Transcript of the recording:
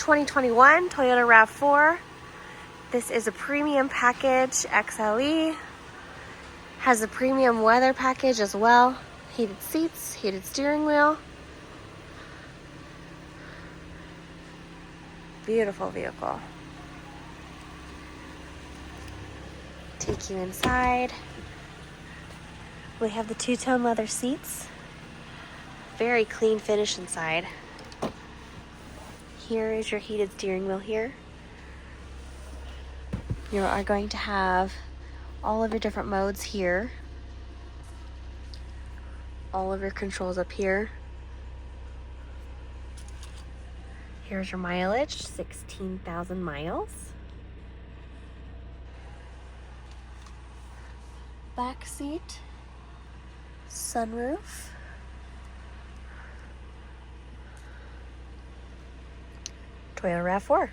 2021 Toyota RAV4. This is a premium package, XLE. Has a premium weather package as well. Heated seats, heated steering wheel. Beautiful vehicle. Take you inside. We have the two-tone leather seats. Very clean finish inside. Here is your heated steering wheel here. You are going to have all of your different modes here. All of your controls up here. Here's your mileage, 16,000 miles. Back seat, sunroof. Toyota RAV4.